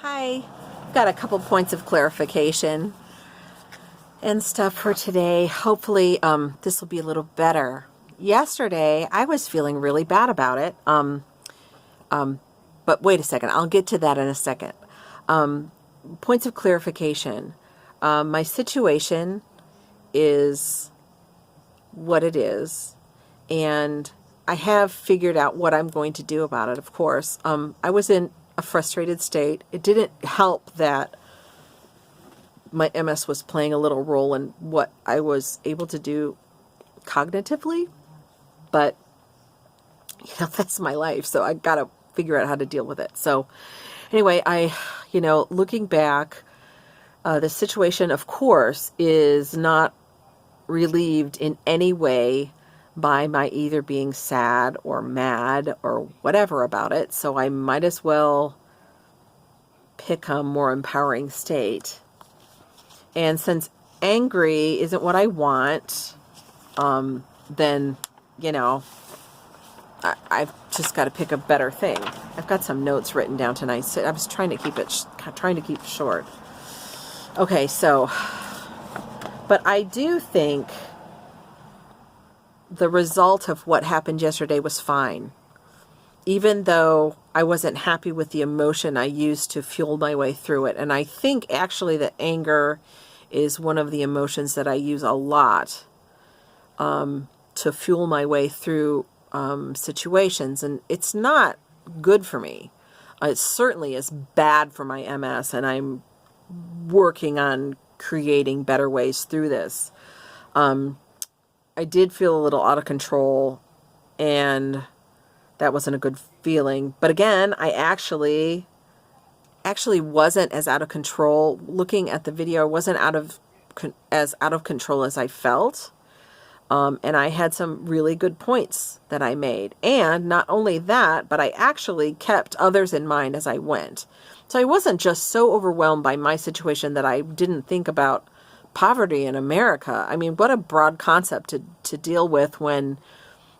Hi, got a couple points of clarification and stuff for today. Hopefully, this will be a little better. Yesterday, I was feeling really bad about it. But wait a second, I'll get to that in a second. Points of clarification. My situation is what it is, and I have figured out what I'm going to do about it, of course. I was in a frustrated state. It didn't help that my MS was playing a little role in what I was able to do cognitively, but that's my life, so I got to figure out how to deal with it. So anyway, looking back, the situation, of course, is not relieved in any way by my either being sad or mad or whatever about it. So I might as well pick a more empowering state. And since angry isn't what I want, then, I've just got to pick a better thing. I've got some notes written down tonight. So I was trying to keep it short. Okay, so, but I do think the result of what happened yesterday was fine. Even though I wasn't happy with the emotion I used to fuel my way through it. And I think actually that anger is one of the emotions that I use a lot to fuel my way through situations. And it's not good for me. It certainly is bad for my MS, and I'm working on creating better ways through this. I did feel a little out of control, and that wasn't a good feeling. But again, I actually wasn't as out of control. Looking at the video, I wasn't as out of control as I felt. And I had some really good points that I made. And not only that, but I actually kept others in mind as I went. So I wasn't just so overwhelmed by my situation that I didn't think about poverty in America. I mean, what a broad concept to deal with when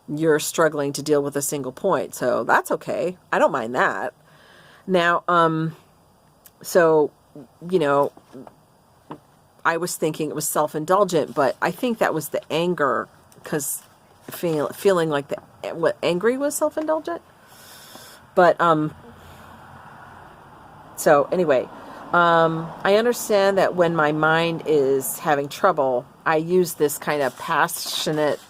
you're struggling to deal with a single point. So that's okay. I don't mind that. Now, I was thinking it was self-indulgent, but I think that was the anger, because feeling like angry was self-indulgent. But, so anyway, I understand that when my mind is having trouble, I use this kind of passionate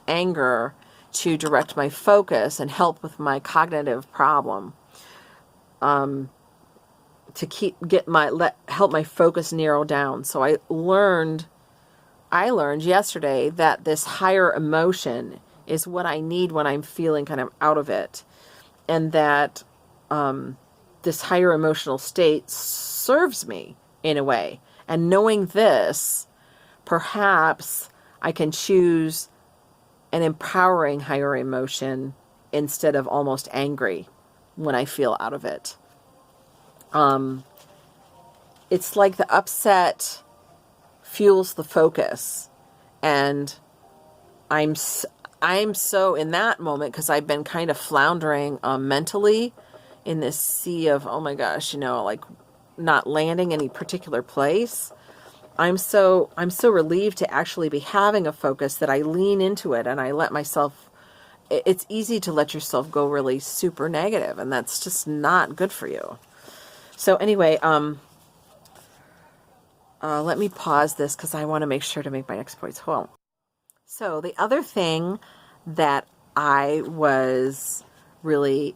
anger to direct my focus and help with my cognitive problem. To help my focus narrow down. So I learned yesterday that this higher emotion is what I need when I'm feeling kind of out of it, and that this higher emotional state serves me in a way. And knowing this, perhaps I can choose an empowering higher emotion instead of almost angry when I feel out of it. It's like the upset fuels the focus, and I'm so in that moment, because I've been kind of floundering mentally in this sea of, oh my gosh, like not landing any particular place. I'm so relieved to actually be having a focus that I lean into it, and I let myself. It's easy to let yourself go really super negative, and that's just not good for you. So anyway, let me pause this because I want to make sure to make my next points. Hold on. So the other thing that I was really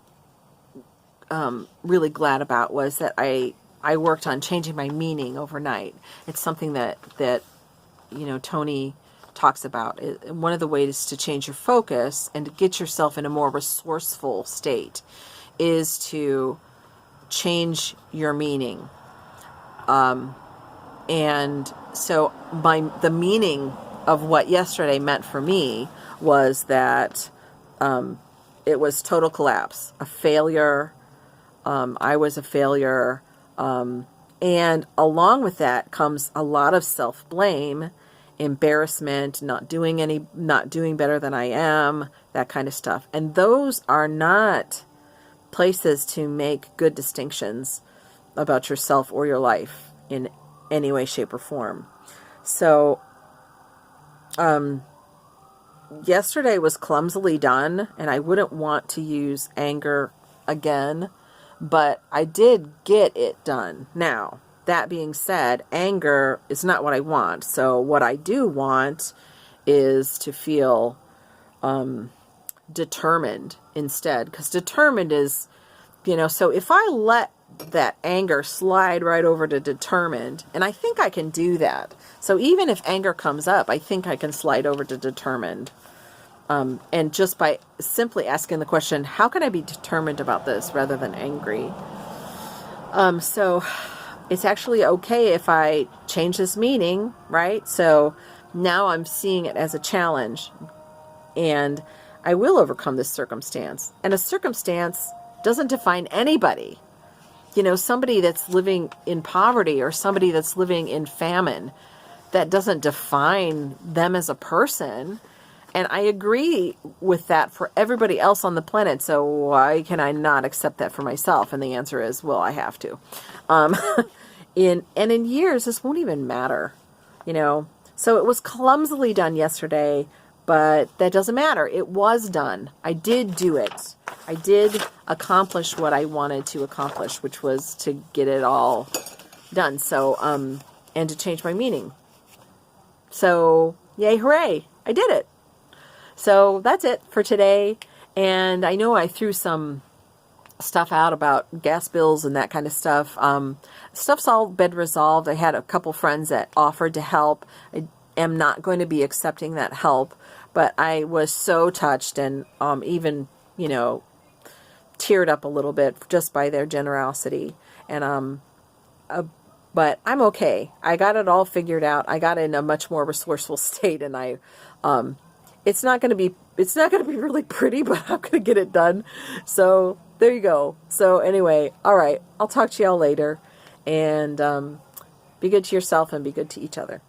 glad about was that I worked on changing my meaning overnight. It's something that Tony talks about. One of the ways to change your focus and to get yourself in a more resourceful state is to change your meaning. And so the meaning of what yesterday meant for me was that it was total collapse, a failure. I was a failure. And along with that comes a lot of self-blame, embarrassment, not doing better than I am, that kind of stuff. And those are not places to make good distinctions. about yourself or your life in any way, shape, or form. So, yesterday was clumsily done, and I wouldn't want to use anger again, but I did get it done. Now, that being said, anger is not what I want. So what I do want is to feel determined instead, because determined is, so if I let that anger slide right over to determined, and I think I can do that. So even if anger comes up, I think I can slide over to determined. And just by simply asking the question, how can I be determined about this rather than angry? So it's actually okay if I change this meaning, right? So now I'm seeing it as a challenge, and I will overcome this circumstance. And a circumstance doesn't define anybody. Somebody that's living in poverty or somebody that's living in famine, that doesn't define them as a person. And I agree with that for everybody else on the planet. So why can I not accept that for myself? And the answer is, well, I have to. In years, this won't even matter, So it was clumsily done yesterday, but that doesn't matter. It was done. I did do it. I did accomplish what I wanted to accomplish, which was to get it all done. So, and to change my meaning. So, yay, hooray, I did it. So that's it for today. And I know I threw some stuff out about gas bills and that kind of stuff. Stuff's all been resolved. I had a couple friends that offered to help. I am not going to be accepting that help, but I was so touched and even, teared up a little bit just by their generosity. And but I'm okay. I got it all figured out. I got in a much more resourceful state, and it's not going to be really pretty, but I'm going to get it done. So there you go. So anyway, all right. I'll talk to y'all later, and be good to yourself and be good to each other.